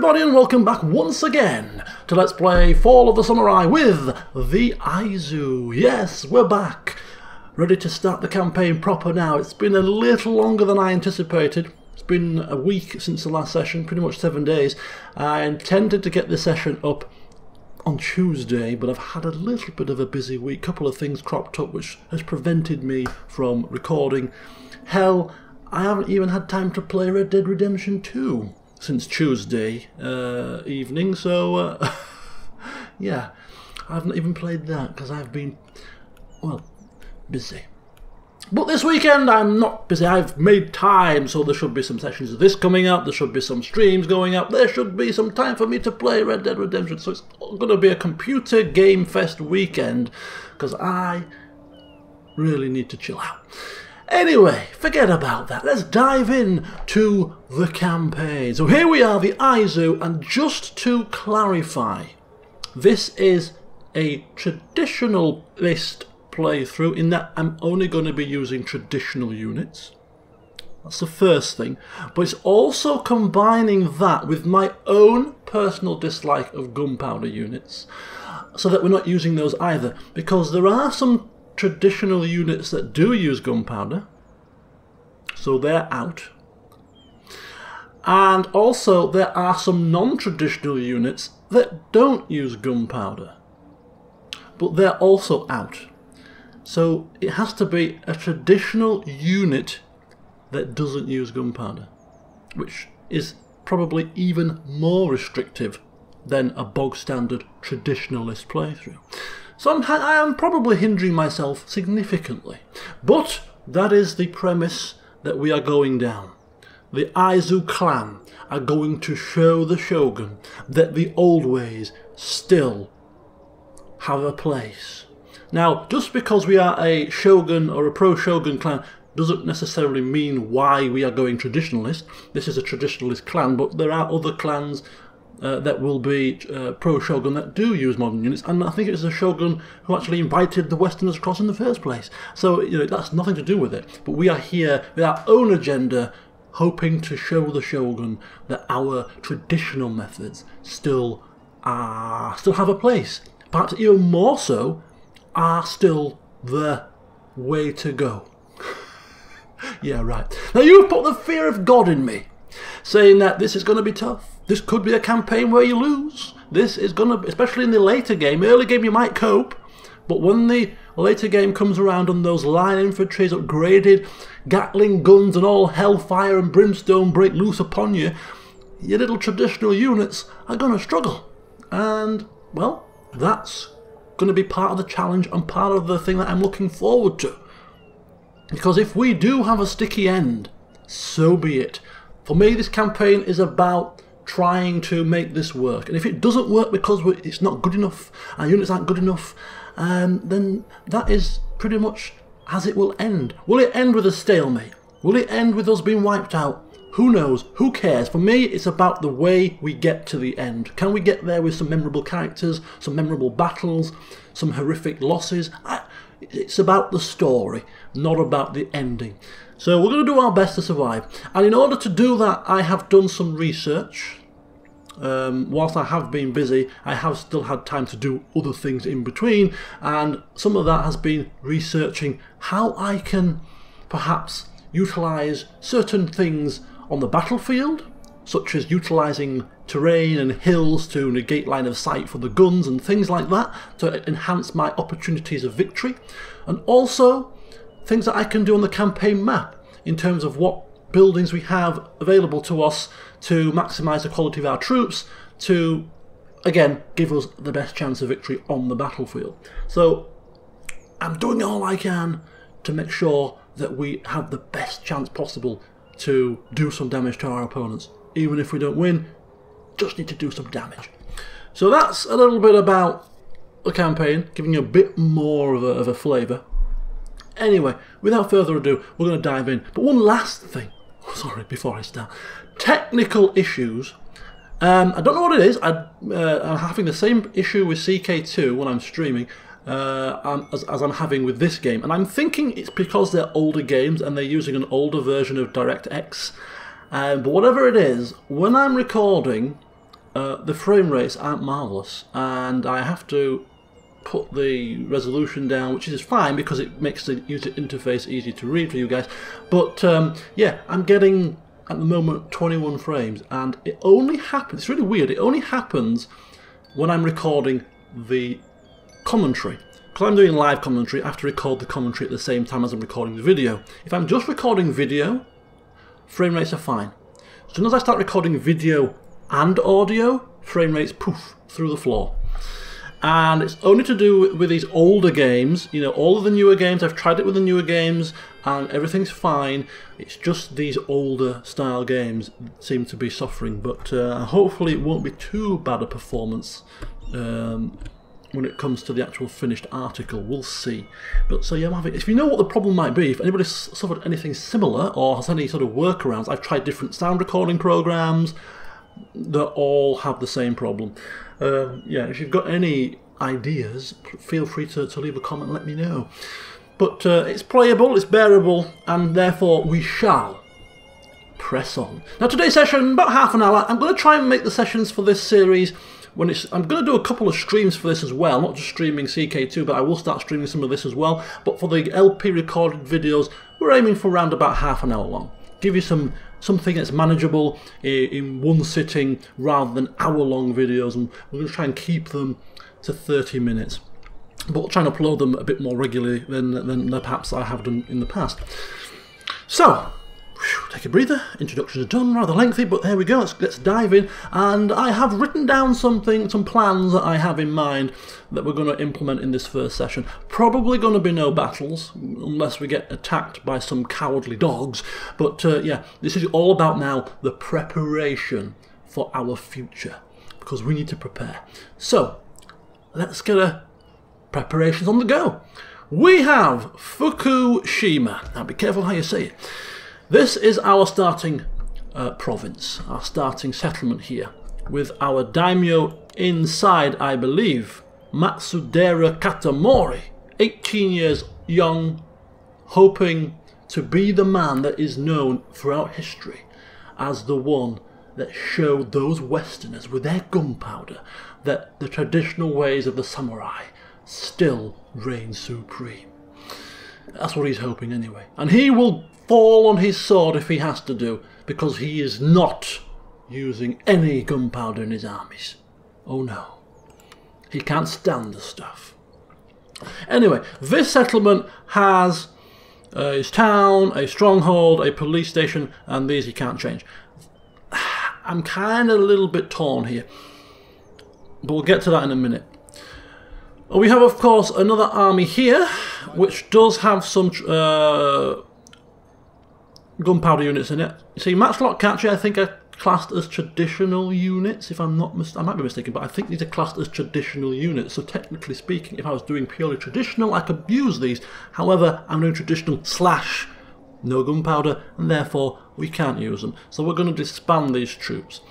everybody and welcome back once again to Let's Play Fall of the Samurai with the Aizu. Yes, we're back, ready to start the campaign proper now. It's been a little longer than I anticipated. It's been a week since the last session, pretty much 7 days. I intended to get the session up on Tuesday, but I've had a little bit of a busy week. A couple of things cropped up which has prevented me from recording. Hell, I haven't even had time to play Red Dead Redemption 2 since Tuesday evening, so yeah, I haven't even played that because I've been, well, busy. But this weekend I'm not busy. I've made time, so there should be some sessions of this coming up, there should be some streams going up, there should be some time for me to play Red Dead Redemption, so it's going to be a computer game fest weekend because I really need to chill out. Anyway, forget about that. Let's dive in to the campaign. So here we are, the Aizu, and just to clarify, this is a traditionalist playthrough in that I'm only going to be using traditional units. That's the first thing. But it's also combining that with my own personal dislike of gunpowder units, so that we're not using those either, because there are some traditional units that do use gunpowder, so they're out, and also there are some non-traditional units that don't use gunpowder, but they're also out. So it has to be a traditional unit that doesn't use gunpowder, which is probably even more restrictive than a bog standard traditionalist playthrough. So I am probably hindering myself significantly, but that is the premise that we are going down. The Aizu clan are going to show the Shogun that the old ways still have a place. Now, just because we are a Shogun or a pro-Shogun clan doesn't necessarily mean why we are going traditionalist. This is a traditionalist clan, but there are other clans that will be pro-Shogun that do use modern units, and I think it was the Shogun who actually invited the Westerners across in the first place. So, you know, that's nothing to do with it. But we are here with our own agenda, hoping to show the Shogun that our traditional methods still have a place. Perhaps even more so, are still the way to go. Yeah, right. Now you've put the fear of God in me, saying that this is going to be tough. This could be a campaign where you lose. This is going to, especially in the later game. Early game you might cope, but when the later game comes around and those line infantry is upgraded, Gatling guns and all hellfire and brimstone break loose upon you, your little traditional units are going to struggle. And, well, that's going to be part of the challenge and part of the thing that I'm looking forward to. Because if we do have a sticky end, so be it. For me, this campaign is about trying to make this work, and if it doesn't work because it's not good enough, our units aren't good enough, then that is pretty much as it will end. Will it end with a stalemate? Will it end with us being wiped out? Who knows? Who cares? For me, it's about the way we get to the end. Can we get there with some memorable characters, some memorable battles, some horrific losses? It's about the story, not about the ending. So we're going to do our best to survive. And in order to do that, I have done some research. Whilst I have been busy, I have still had time to do other things in between. And some of that has been researching how I can perhaps utilise certain things on the battlefield, such as utilising terrain and hills to negate line of sight for the guns and things like that, to enhance my opportunities of victory. And also things that I can do on the campaign map in terms of what buildings we have available to us to maximise the quality of our troops, to again give us the best chance of victory on the battlefield. So I'm doing all I can to make sure that we have the best chance possible to do some damage to our opponents. Even if we don't win, just need to do some damage. So that's a little bit about the campaign, giving you a bit more of a flavour. Anyway, without further ado, we're going to dive in. But one last thing, sorry, before I start. Technical issues. I don't know what it is. I'm having the same issue with CK2 when I'm streaming as I'm having with this game. And I'm thinking it's because they're older games and they're using an older version of DirectX. But whatever it is, when I'm recording, the frame rates aren't marvellous, and I have to put the resolution down, which is fine because it makes the user interface easy to read for you guys. But yeah, I'm getting at the moment 21 frames, and it only happens, it's really weird, it only happens when I'm recording the commentary. Because I'm doing live commentary, I have to record the commentary at the same time as I'm recording the video. If I'm just recording video, frame rates are fine. As soon as I start recording video and audio, frame rates poof through the floor. And it's only to do with these older games. You know, all of the newer games, I've tried it with the newer games and everything's fine. It's just these older style games seem to be suffering, but hopefully it won't be too bad a performance when it comes to the actual finished article. We'll see. But so yeah, if you know what the problem might be, if anybody's suffered anything similar or has any sort of workarounds, I've tried different sound recording programs that all have the same problem. Yeah, if you've got any ideas, feel free to leave a comment and let me know. But it's playable, it's bearable, and therefore we shall press on. Now today's session, about half an hour. I'm going to try and make the sessions for this series when I'm going to do a couple of streams for this as well, not just streaming CK2, but I will start streaming some of this as well. But for the LP recorded videos, we're aiming for around about half an hour long. Give you something that's manageable in one sitting rather than hour-long videos, and we're going to try and keep them to 30 minutes. But we'll try and upload them a bit more regularly than perhaps I have done in the past. So, take a breather. Introductions are done, rather lengthy, but there we go. Let's dive in. And I have written down some plans that I have in mind that we're going to implement in this first session. Probably going to be no battles, unless we get attacked by some cowardly dogs. But yeah, this is all about now the preparation for our future, because we need to prepare. So, let's get preparations on the go. We have Fukushima. Now be careful how you say it. This is our starting province, our starting settlement here, with our daimyo inside, I believe, Matsudera Katamori, 18 years young, hoping to be the man that is known throughout history as the one that showed those Westerners with their gunpowder that the traditional ways of the samurai still reign supreme. That's what he's hoping anyway. And he will fall on his sword if he has to do, because he is not using any gunpowder in his armies. Oh no. He can't stand the stuff. Anyway, this settlement has his town, a stronghold, a police station, and these he can't change. I'm kind of a little bit torn here, but we'll get to that in a minute. We have, of course, another army here, which does have some gunpowder units in it. You see, matchlock catcher, I think, are classed as traditional units. If I'm not I might be mistaken, but I think these are classed as traditional units. So technically speaking, if I was doing purely traditional, I could use these. However, I'm doing traditional slash no gunpowder, and therefore we can't use them. So we're going to disband these troops.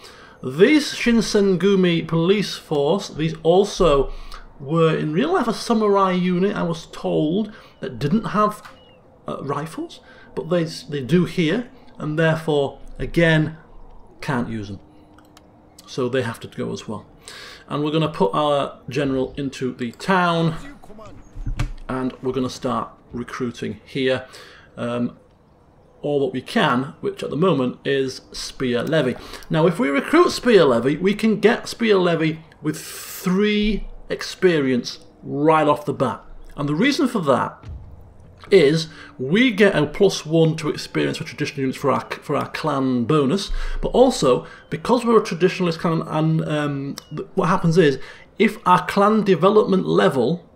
These Shinsengumi police force, these also were in real life a samurai unit, I was told, that didn't have rifles, but they do here, and therefore again can't use them, so they have to go as well. And we're going to put our general into the town, and we're going to start recruiting here all that we can, which at the moment is Spear Levy. Now if we recruit Spear Levy, we can get Spear Levy with 3 experience right off the bat, and the reason for that is we get a +1 to experience for traditional units for our clan bonus, but also because we're a traditionalist clan, and what happens is if our clan development level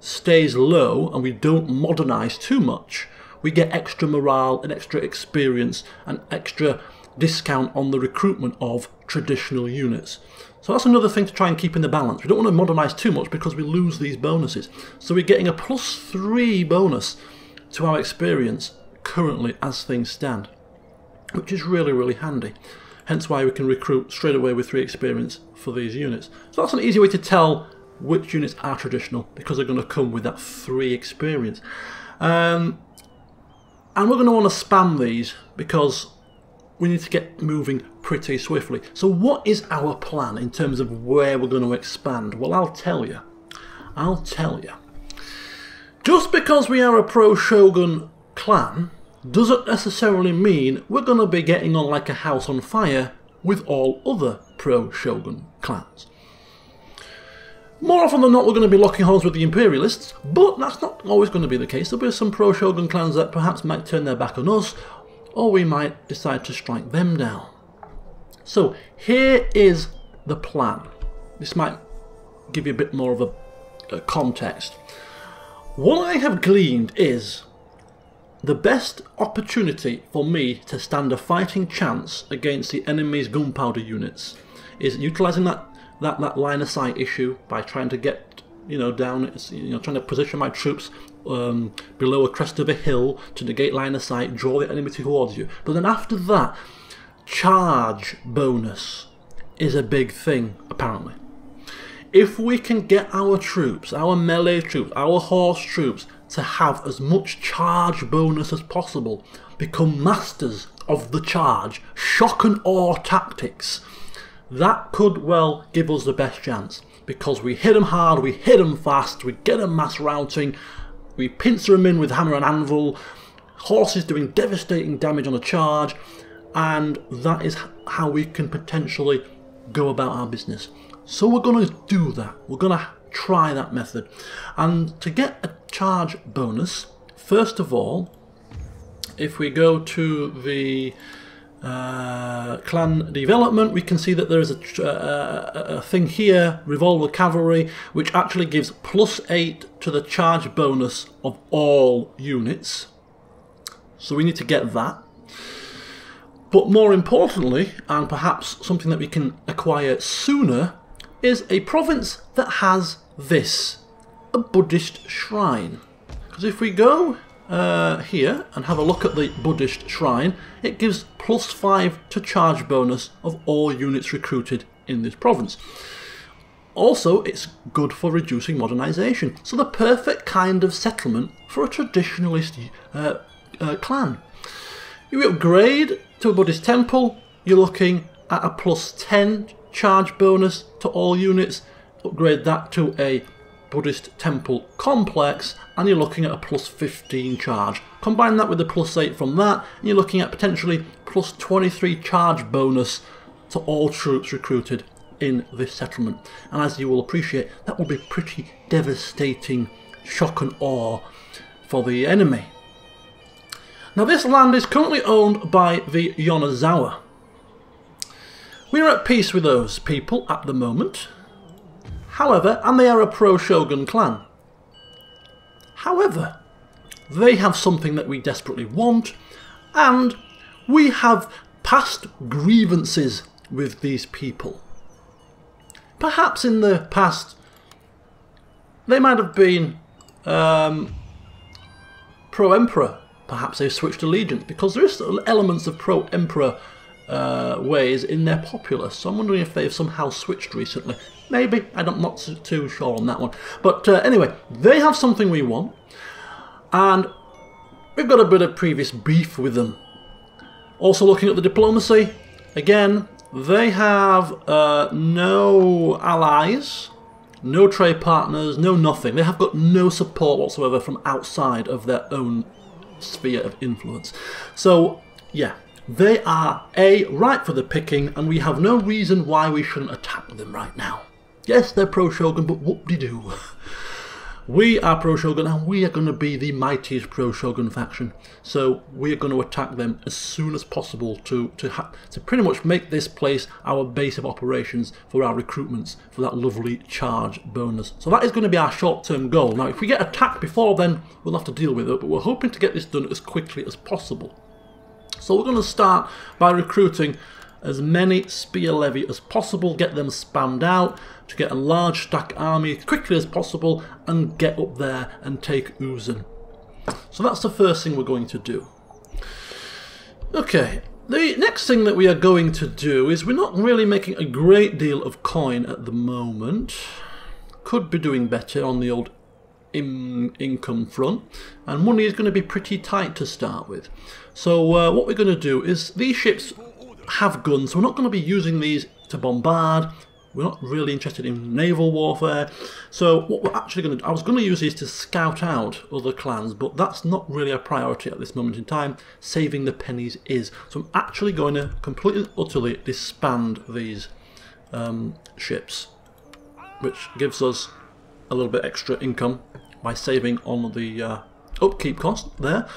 stays low and we don't modernize too much, we get extra morale and extra experience and extra discount on the recruitment of traditional units. So that's another thing to try and keep in the balance. We don't want to modernize too much because we lose these bonuses. So we're getting a +3 bonus to our experience currently as things stand, which is really, really handy. Hence why we can recruit straight away with 3 experience for these units. So that's an easy way to tell which units are traditional, because they're going to come with that 3 experience. And we're going to want to spam these because we need to get moving pretty swiftly. So what is our plan in terms of where we're going to expand? Well, I'll tell you. I'll tell you. Just because we are a pro-shogun clan doesn't necessarily mean we're going to be getting on like a house on fire with all other pro-shogun clans. More often than not, we're going to be locking horns with the Imperialists, but that's not always going to be the case. There'll be some pro-shogun clans that perhaps might turn their back on us, or we might decide to strike them down. So here is the plan. This might give you a bit more of a context. What I have gleaned is the best opportunity for me to stand a fighting chance against the enemy's gunpowder units is utilising that line of sight issue by trying to get down, trying to position my troops below a crest of a hill to negate line of sight, draw the enemy towards you. But then after that, charge bonus is a big thing apparently. If we can get our troops, our melee troops, our horse troops to have as much charge bonus as possible, become masters of the charge, shock and awe tactics, that could well give us the best chance, because we hit them hard, we hit them fast, we get them mass routing, we pincer them in with hammer and anvil, horses doing devastating damage on a charge, and that is how we can potentially go about our business. So we're going to do that. We're going to try that method. And to get a charge bonus, first of all, if we go to the clan development, we can see that there is a thing here, revolver cavalry, which actually gives +8 to the charge bonus of all units. So we need to get that. But more importantly, and perhaps something that we can acquire sooner, is a province that has this, a Buddhist shrine. Because if we go here and have a look at the Buddhist shrine, it gives +5 to charge bonus of all units recruited in this province. Also, it's good for reducing modernization. So the perfect kind of settlement for a traditionalist clan. You upgrade to a Buddhist temple, you're looking at a +10 charge bonus to all units. Upgrade that to a Buddhist temple complex, and you're looking at a +15 charge. Combine that with the +8 from that, and you're looking at potentially +23 charge bonus to all troops recruited in this settlement. And as you will appreciate, that will be pretty devastating shock and awe for the enemy. Now this land is currently owned by the Yonezawa. We're at peace with those people at the moment. However, and they are a pro-shogun clan. However, they have something that we desperately want, and we have past grievances with these people. Perhaps in the past they might have been pro-emperor. Perhaps they've switched allegiance, because there is elements of pro-emperor ways in their populace. So I'm wondering if they've somehow switched recently. Maybe, I'm not too sure on that one. But anyway, they have something we want, and we've got a bit of previous beef with them. Also looking at the diplomacy, again, they have no allies, no trade partners, no nothing. They have got no support whatsoever from outside of their own sphere of influence. So, yeah, they are ripe for the picking, and we have no reason why we shouldn't attack them right now. Yes, they're pro-shogun, but whoop-de-doo. We are pro-shogun, and we are going to be the mightiest pro-shogun faction. So we are going to attack them as soon as possible to pretty much make this place our base of operations for our recruitments for that lovely charge bonus. So that is going to be our short-term goal. Now, if we get attacked before then, we'll have to deal with it, but we're hoping to get this done as quickly as possible. So we're going to start by recruiting as many spear levy as possible, get them spammed out to get a large stack army as quickly as possible and get up there and take Uzun. So that's the first thing we're going to do. Okay, the next thing that we are going to do is we're not really making a great deal of coin at the moment. Could be doing better on the old income front, and money is going to be pretty tight to start with. So what we're going to do is these ships have guns, so we're not going to be using these to bombard. We're not really interested in naval warfare. So what we're actually going to do, I was going to use these to scout out other clans, but that's not really a priority at this moment in time. Saving the pennies is. So I'm actually going to completely and utterly disband these ships, which gives us a little bit extra income by saving on the upkeep cost there.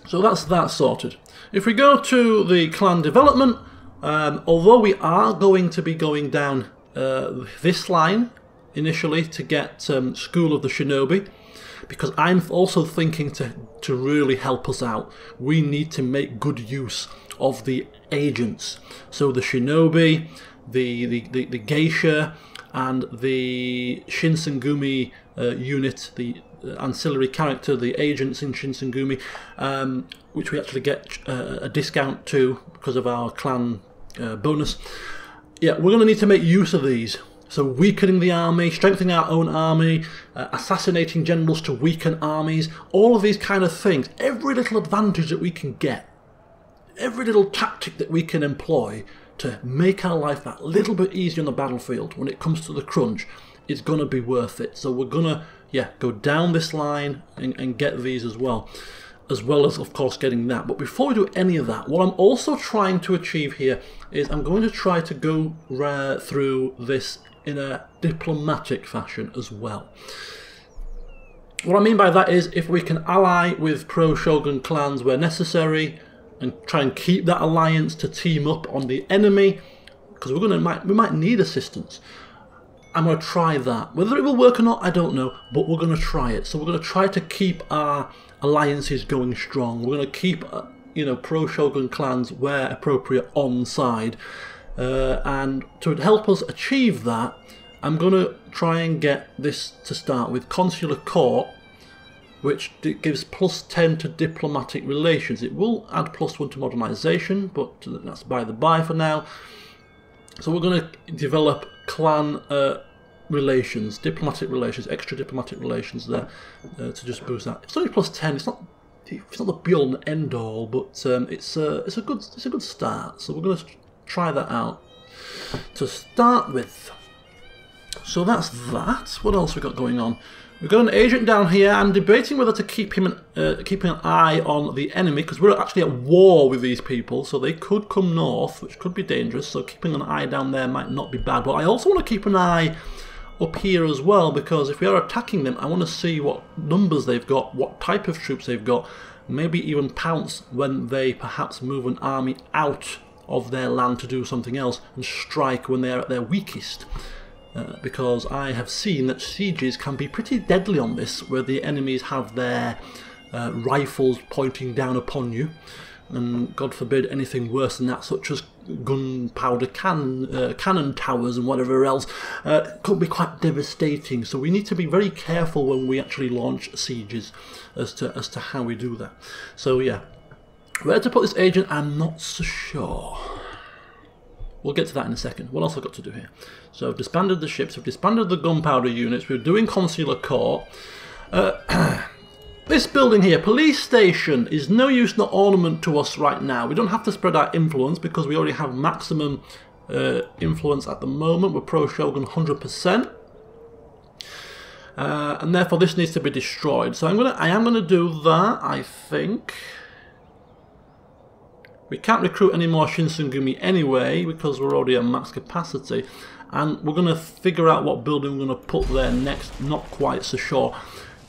So that's that sorted. If we go to the clan development, although we are going to be going down this line initially to get School of the Shinobi, because I'm also thinking to really help us out, we need to make good use of the agents. So the Shinobi, the Geisha, and the Shinsengumi unit, the ancillary character, the agents in Shinsengumi, which we actually get a discount to because of our clan bonus. Yeah, we're going to need to make use of these. So weakening the army, strengthening our own army, assassinating generals to weaken armies, all of these kind of things. Every little advantage that we can get, every little tactic that we can employ to make our life that little bit easier on the battlefield when it comes to the crunch is going to be worth it. So we're going to, yeah, go down this line and get these as well as of course getting that. But before we do any of that, what I'm also trying to achieve here is I'm going to try to go through this in a diplomatic fashion as well. What I mean by that is if we can ally with pro-shogun clans where necessary and try and keep that alliance to team up on the enemy, because we might need assistance. I'm going to try that. Whether it will work or not, I don't know, but we're going to try it. So we're going to try to keep our alliances going strong. We're going to keep, you know, pro-shogun clans where appropriate on side. And to help us achieve that, I'm going to try and get this to start with Consular Court, which gives +10 to diplomatic relations. It will add +1 to modernization, but that's by the by for now. So we're going to develop clan relations, diplomatic relations, extra diplomatic relations there to just boost that. It's only +10. It's not the be all and end all, but it's a good start. So we're going to try that out to start with. So that's that. What else we got going on? We've got an agent down here. I'm debating whether to keep him keeping an eye on the enemy, because we're actually at war with these people, so they could come north, which could be dangerous. So keeping an eye down there might not be bad. But I also want to keep an eye up here as well, because if we are attacking them, I want to see what numbers they've got, what type of troops they've got, maybe even pounce when they perhaps move an army out of their land to do something else and strike when they're at their weakest. Because I have seen that sieges can be pretty deadly on this, where the enemies have their rifles pointing down upon you, and God forbid anything worse than that, such as gunpowder cannon towers and whatever else, could be quite devastating. So we need to be very careful when we actually launch sieges as to how we do that. So yeah, where to put this agent, I'm not so sure. We'll get to that in a second. What else have I got to do here? So I've disbanded the ships, I've disbanded the gunpowder units, we're doing Consular Court. This building here, police station, is no use nor ornament to us right now. We don't have to spread our influence because we already have maximum influence at the moment. We're pro-shogun 100%. And therefore this needs to be destroyed. So I am gonna do that, I think. We can't recruit any more Shinsengumi anyway, because we're already at max capacity. And we're going to figure out what building we're going to put there next, not quite so sure.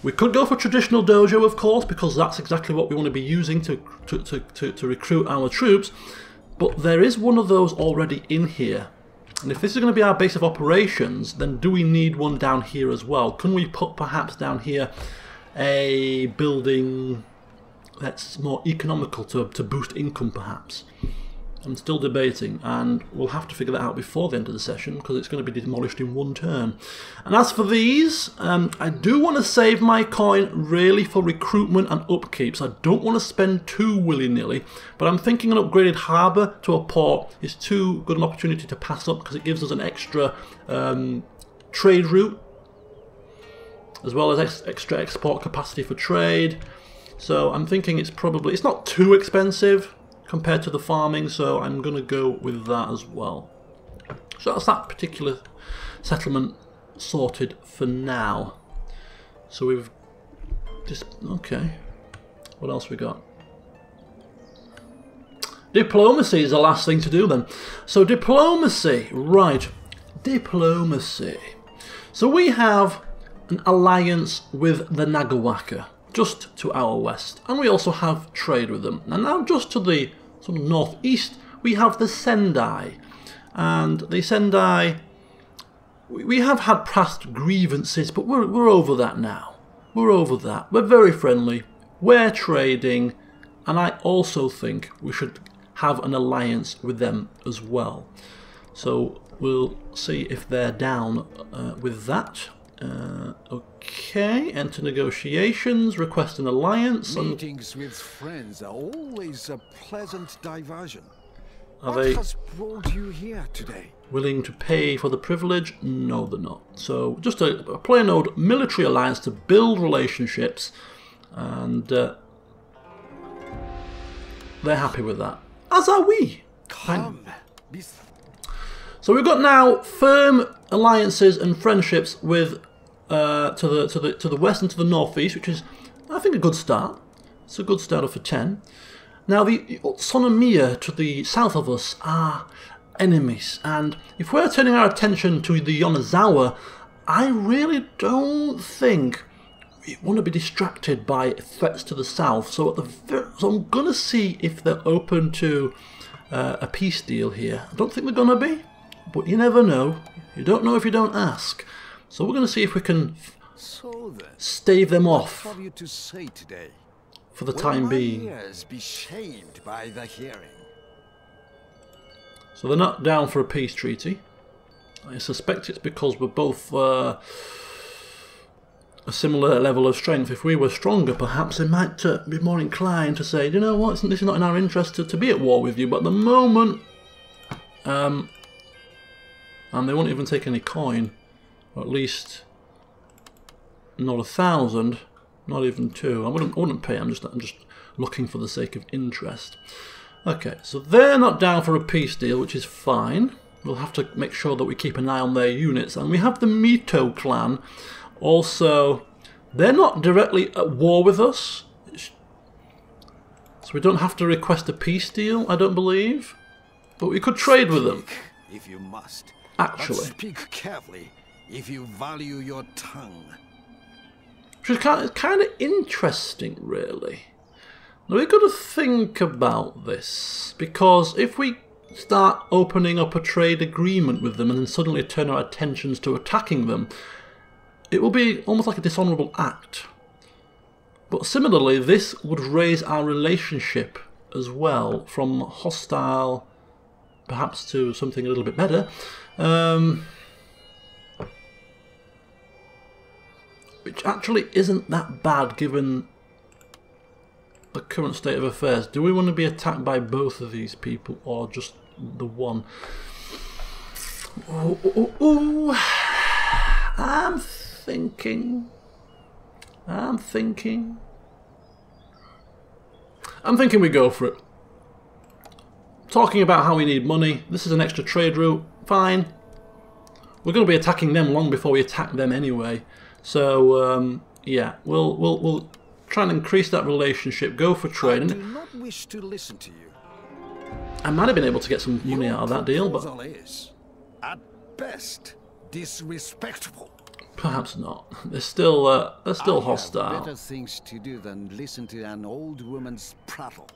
We could go for traditional dojo, of course, because that's exactly what we want to be using to recruit our troops. But there is one of those already in here. And if this is going to be our base of operations, then do we need one down here as well? Can we put perhaps down here a building that's more economical to boost income perhaps? I'm still debating, and we'll have to figure that out before the end of the session, because it's going to be demolished in one turn. And as for these, I do want to save my coin really for recruitment and upkeep, so I don't want to spend too willy-nilly, but I'm thinking an upgraded harbour to a port is too good an opportunity to pass up, because it gives us an extra trade route, as well as extra export capacity for trade. So I'm thinking it's not too expensive, compared to the farming, so I'm going to go with that as well. So that's that particular settlement sorted for now. So we've just, okay, what else we got? Diplomacy is the last thing to do then. So diplomacy, right, diplomacy. So we have an alliance with the Nagawaka, just to our west, and we also have trade with them. And now just to the sort of northeast, we have the Sendai. And the Sendai, we have had past grievances, but we're over that now. We're over that. We're very friendly. We're trading, and I also think we should have an alliance with them as well. So we'll see if they're down with that. Okay, enter negotiations, request an alliance. Meetings with friends are always a pleasant diversion. Are What they has brought you here today? willing to pay for the privilege? No, they're not. So just a plain old military alliance to build relationships, and they're happy with that. As are we. Come. So we've got now firm alliances and friendships with to the west and to the northeast, which is, I think, a good start. It's a good start for 10. Now the Utsunomiya to the south of us are enemies, and if we're turning our attention to the Yonezawa, I really don't think we want to be distracted by threats to the south. So I'm gonna see if they're open to a peace deal here. I don't think they're gonna be, but you never know. You don't know if you don't ask. So we're going to see if we can stave them off What have you to say today? for the time being. Will my ears be shamed by the hearing? So they're not down for a peace treaty. I suspect it's because we're both a similar level of strength. If we were stronger, perhaps they might be more inclined to say, you know what, this is not in our interest to be at war with you. But at the moment, and they won't even take any coin. Or at least not 1,000, not even 2. I wouldn't pay. I'm just looking for the sake of interest. Okay, so they're not down for a peace deal, which is fine. We'll have to make sure that we keep an eye on their units. And we have the Mito clan. Also, they're not directly at war with us, so we don't have to request a peace deal, I don't believe. But we could trade with them. If you must. Actually. But speak carefully if you value your tongue. Which is kind of interesting, really. Now we've got to think about this, because if we start opening up a trade agreement with them and then suddenly turn our attentions to attacking them, it will be almost like a dishonourable act. But similarly, this would raise our relationship as well, from hostile perhaps to something a little bit better. Which actually isn't that bad given the current state of affairs. Do we want to be attacked by both of these people or just the one? Ooh. I'm thinking we go for it. Talking about how we need money. This is an extra trade route. Fine. We're going to be attacking them long before we attack them anyway. So yeah, we'll try and increase that relationship. Go for trade. I do not wish to listen to you. I might have been able to get some money out of that deal, but is, at best, disrespectful. Perhaps not. They're still hostile. I have better things to do than listen to an old woman's prattle.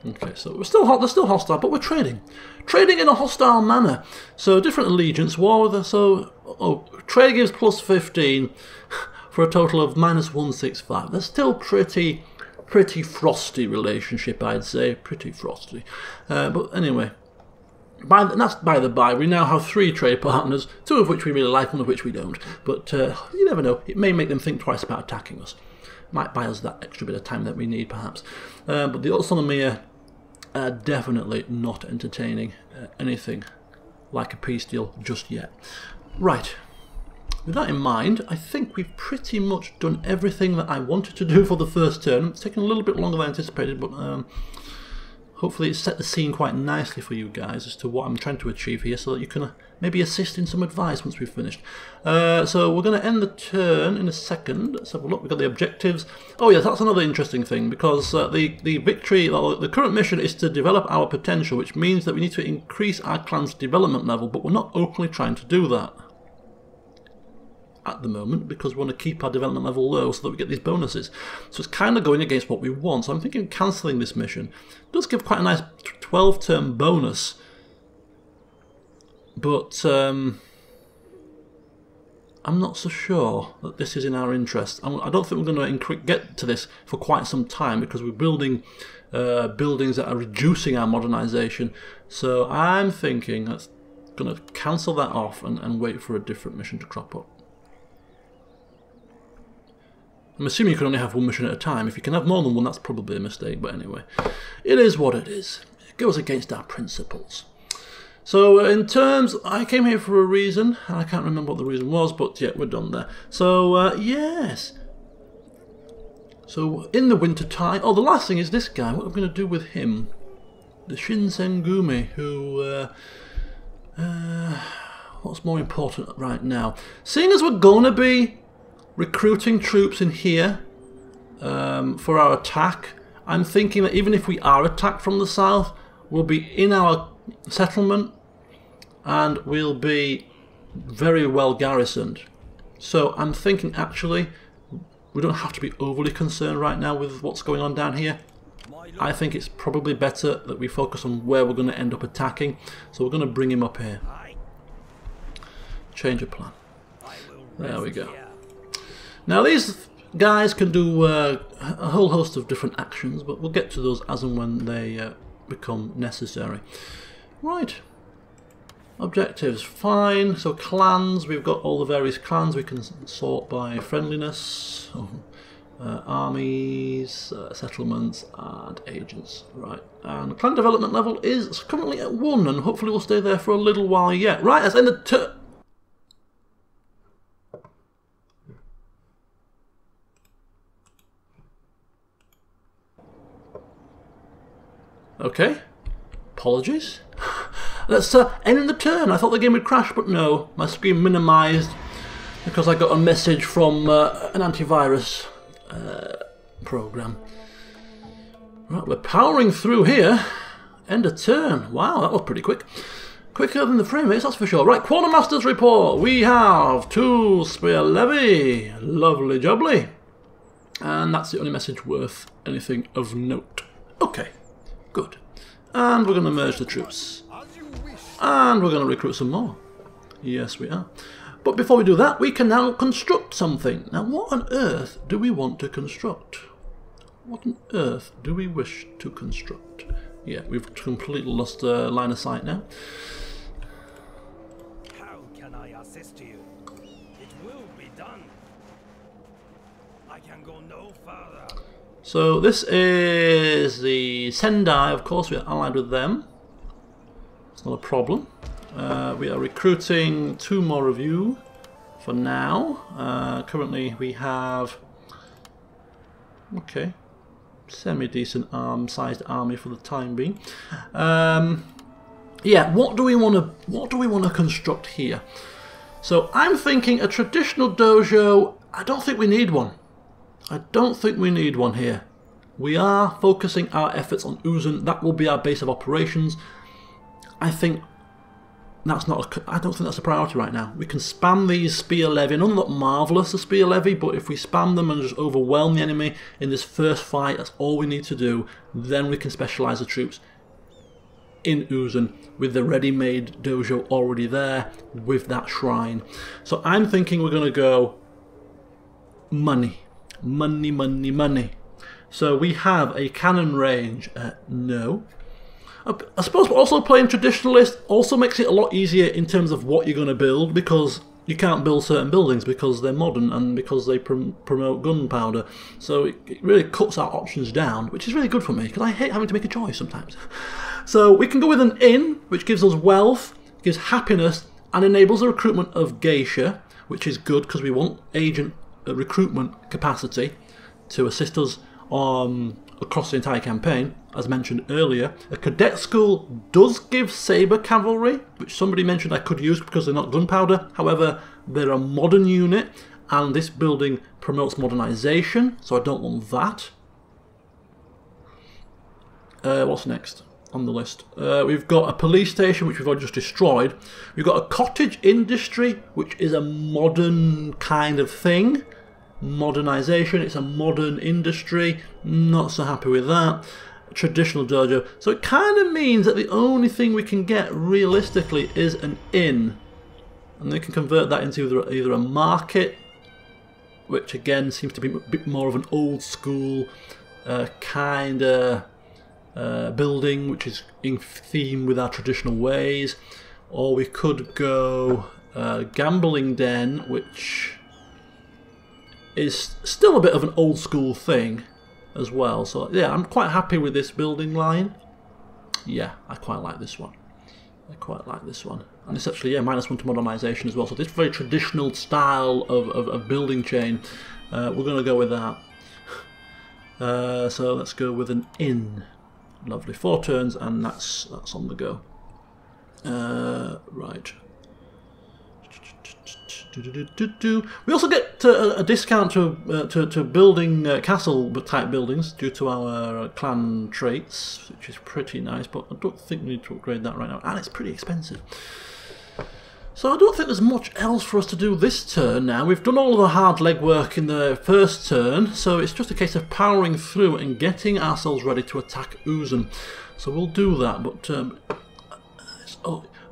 Okay, so they're still hostile, but we're trading in a hostile manner. So different allegiance, war with us. So trade gives plus 15 for a total of minus 165. That's still pretty frosty relationship, I'd say, pretty frosty. But anyway, that's by the by. We now have 3 trade partners, 2 of which we really like, 1 of which we don't. But you never know. It may make them think twice about attacking us. Might buy us that extra bit of time that we need, perhaps. But the Utsunomiya are definitely not entertaining anything like a peace deal just yet. Right. With that in mind, I think we've pretty much done everything that I wanted to do for the first turn. It's taken a little bit longer than I anticipated, but hopefully it's set the scene quite nicely for you guys as to what I'm trying to achieve here, so that you can maybe assist in some advice once we've finished. So we're going to end the turn in a second. Let's have a look. We've got the objectives. Oh yes, that's another interesting thing, because the victory, the current mission is to develop our potential, which means that we need to increase our clan's development level, but we're not openly trying to do that at the moment, because we want to keep our development level low so that we get these bonuses. So it's kind of going against what we want. So I'm thinking cancelling this mission. It does give quite a nice 12-turn bonus, but I'm not so sure that this is in our interest. I don't think we're going to get to this for quite some time, because we're building buildings that are reducing our modernisation. So I'm thinking that's going to cancel that off and wait for a different mission to crop up. I'm assuming you can only have one mission at a time. If you can have more than one, that's probably a mistake, but anyway. It is what it is. It goes against our principles. So in terms, I came here for a reason. I can't remember what the reason was, but yeah, we're done there. So, yes. So, in the winter time... Oh, the last thing is this guy. What are we going to do with him? The Shinsengumi, who... what's more important right now? Seeing as we're going to be recruiting troops in here for our attack, I'm thinking that even if we are attacked from the south, we'll be in our settlement and we'll be very well garrisoned. So I'm thinking actually we don't have to be overly concerned right now with what's going on down here. I think it's probably better that we focus on where we're going to end up attacking. So we're going to bring him up here. Change of plan. There we go. Now these guys can do a whole host of different actions, but we'll get to those as and when they become necessary. Right. Objectives, fine. So clans, we've got all the various clans we can sort by friendliness, armies, settlements, and agents. Right. And clan development level is currently at 1, and hopefully we'll stay there for a little while yet. Right, let's end the turn. Okay, apologies. Let's end the turn. I thought the game would crash, but no. My screen minimised because I got a message from an antivirus program. Right, we're powering through here. End of turn. Wow, that was pretty quick. Quicker than the frame rates, that's for sure. Right, Quartermaster's report. We have 2 spear levy. Lovely jubbly. And that's the only message worth anything of note. Okay. Good. And we're going to merge the troops. And we're going to recruit some more. Yes, we are. But before we do that, we can now construct something. Now, what on earth do we want to construct? What on earth do we wish to construct? Yeah, we've completely lost line of sight now. How can I assist you? It will be done. I can go no further. So this is the Sendai, of course, we're allied with them. It's not a problem. We are recruiting 2 more of you for now. Currently we have, okay, semi-decent sized army for the time being. Yeah, what do we want to construct here? So I'm thinking a traditional dojo. I don't think we need one. I don't think we need one here. We are focusing our efforts on Uzun. That will be our base of operations. I think that's not. I don't think that's a priority right now. We can spam these spear levy. None not marvellous the spear levy, but if we spam them and just overwhelm the enemy in this first fight, that's all we need to do. Then we can specialise the troops in Uzun with the ready-made dojo already there with that shrine. So I'm thinking we're going to go money. Money, money, money. So we have a cannon range. No. I suppose also playing traditionalist also makes it a lot easier in terms of what you're going to build, because you can't build certain buildings because they're modern and because they promote gunpowder. So it really cuts our options down, which is really good for me because I hate having to make a choice sometimes. So we can go with an inn, which gives us wealth, gives happiness, and enables the recruitment of geisha, which is good because we want agent recruitment capacity to assist us across the entire campaign, as mentioned earlier. A cadet school does give saber cavalry, which somebody mentioned I could use because they're not gunpowder. However, they're a modern unit, and this building promotes modernization, so I don't want that. What's next on the list? We've got a police station, which we've already just destroyed. We've got a cottage industry, which is a modern kind of thing. Modernization, it's a modern industry. Not so happy with that. Traditional dojo. So it kind of means that the only thing we can get realistically is an inn. And they can convert that into either a market, which again seems to be a bit more of an old school kind of building, which is in theme with our traditional ways. Or we could go gambling den, which is still a bit of an old school thing as well. So yeah, I'm quite happy with this building line. Yeah, I quite like this one. I quite like this one. And it's actually, yeah, -1 to modernization as well. So this very traditional style of building chain, we're going to go with that. So let's go with an inn. Lovely. 4 turns, and that's on the go. Right. We also get a discount to building castle type buildings due to our clan traits, which is pretty nice, but I don't think we need to upgrade that right now, and it's pretty expensive. So I don't think there's much else for us to do this turn now. We've done all of the hard legwork in the first turn, so it's just a case of powering through and getting ourselves ready to attack Uzun. So we'll do that, but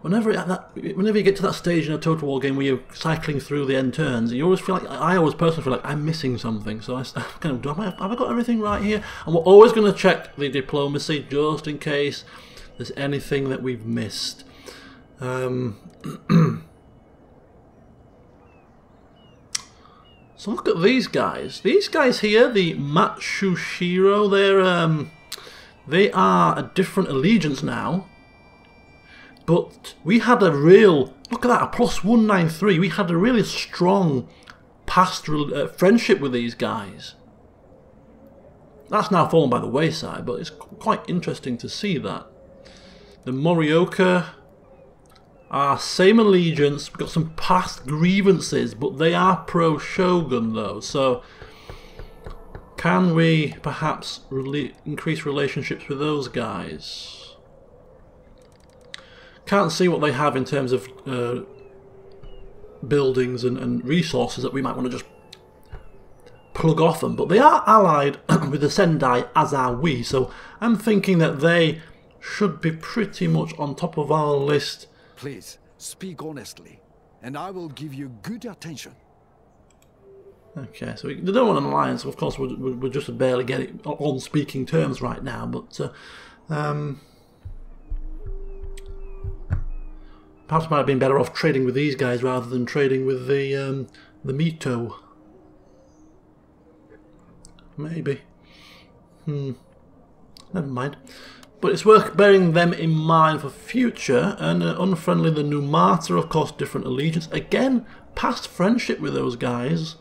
whenever you get to that stage in a Total War game where you're cycling through the end turns, you always feel like, I always personally feel like I'm missing something. So I kind of, have I got everything right here? And we're always going to check the diplomacy just in case there's anything that we've missed. So look at these guys. These guys here, the Matsushiro, they are a different allegiance now. But we had a real, look at that, a +193. We had a really strong past friendship with these guys. That's now fallen by the wayside, but it's quite interesting to see that. The Morioka are same allegiance, we've got some past grievances, but they are pro-shogun though, so can we perhaps increase relationships with those guys? Can't see what they have in terms of buildings and resources that we might want to just plug off them, but they are allied with the Sendai, as are we, so I'm thinking that they should be pretty much on top of our list. Please, speak honestly, and I will give you good attention. Okay, so they don't want an alliance, so of course we're just barely getting on speaking terms right now, but perhaps might have been better off trading with these guys rather than trading with the Mito. Maybe. Never mind. But it's worth bearing them in mind for future. And unfriendly, the Numata, of course, different allegiance. Again, past friendship with those guys.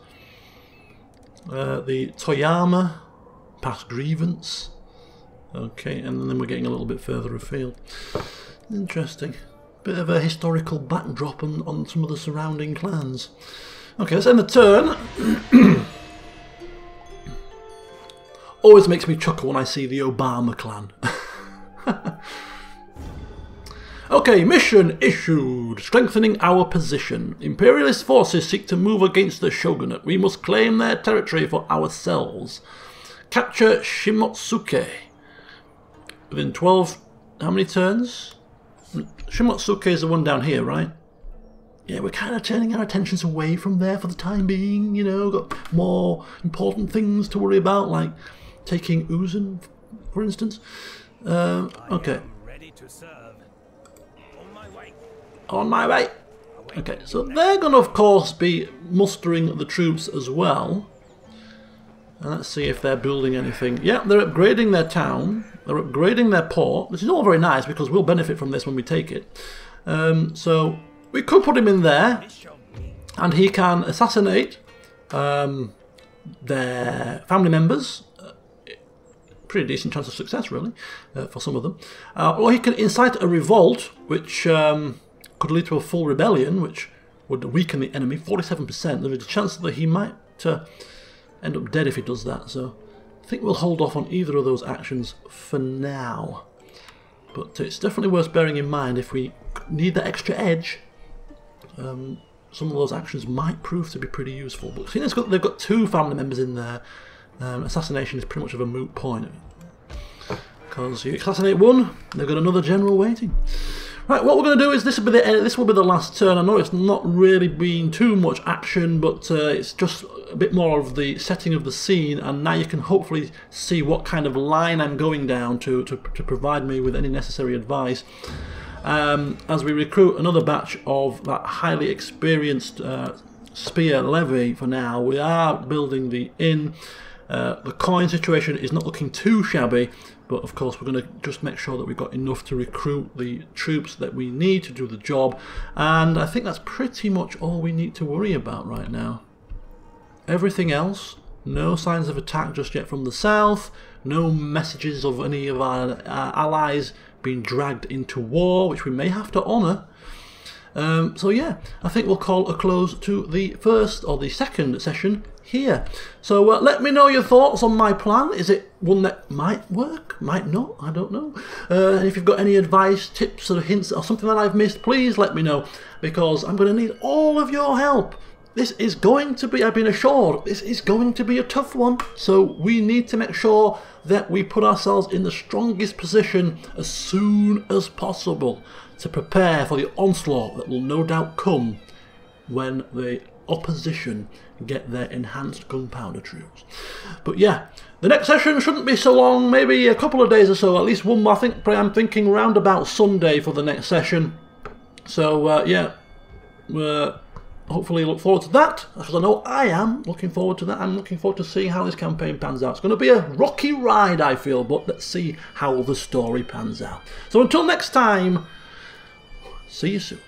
The Toyama, past grievance. Okay, and then we're getting a little bit further afield. Interesting. Bit of a historical backdrop on some of the surrounding clans. Okay, let's end the turn. Always makes me chuckle when I see the Obama clan. Okay, mission issued. Strengthening our position. Imperialist forces seek to move against the shogunate. We must claim their territory for ourselves. Capture Shimotsuke. Within 12... How many turns? Shimotsuke is the one down here, right? Yeah, we're kind of turning our attentions away from there for the time being, you know. Got more important things to worry about, like taking Uzun, for instance. Okay. Ready to serve. On my way. On my way. Okay, so they're going to, of course, be mustering the troops as well. And let's see if they're building anything. Yeah, they're upgrading their town. They're upgrading their port, which is all very nice because we'll benefit from this when we take it. So we could put him in there, and he can assassinate their family members, pretty decent chance of success, really, for some of them. Or he can incite a revolt, which could lead to a full rebellion, which would weaken the enemy, 47%. There is a chance that he might end up dead if he does that, so I think we'll hold off on either of those actions for now. But it's definitely worth bearing in mind if we need that extra edge. Some of those actions might prove to be pretty useful. But seeing as they've got 2 family members in there, assassination is pretty much of a moot point. Because you assassinate one, they've got another general waiting. Right, what we're going to do is this will be the last turn. I know it's not really been too much action, but it's just a bit more of the setting of the scene, and now you can hopefully see what kind of line I'm going down to provide me with any necessary advice. As we recruit another batch of that highly experienced spear levy for now, we are building the inn. The coin situation is not looking too shabby, but of course we're going to just make sure that we've got enough to recruit the troops that we need to do the job, and I think that's pretty much all we need to worry about right now. Everything else, no signs of attack just yet from the south, no messages of any of our allies being dragged into war, which we may have to honour. So yeah, I think we'll call a close to the first or the second session here. So let me know your thoughts on my plan. Is it one that might work, might not, I don't know. And if you've got any advice, tips or hints or something that I've missed, please let me know, because I'm going to need all of your help. This is going to be, I've been assured, this is going to be a tough one, so we need to make sure that we put ourselves in the strongest position as soon as possible to prepare for the onslaught that will no doubt come when the opposition get their enhanced gunpowder troops. But yeah, the next session shouldn't be so long, maybe a couple of days or so, at least one more. I'm thinking round about Sunday for the next session. So yeah, hopefully look forward to that, because I know I am looking forward to that. I'm looking forward to seeing how this campaign pans out. It's going to be a rocky ride, I feel, but let's see how the story pans out. So until next time, see you soon.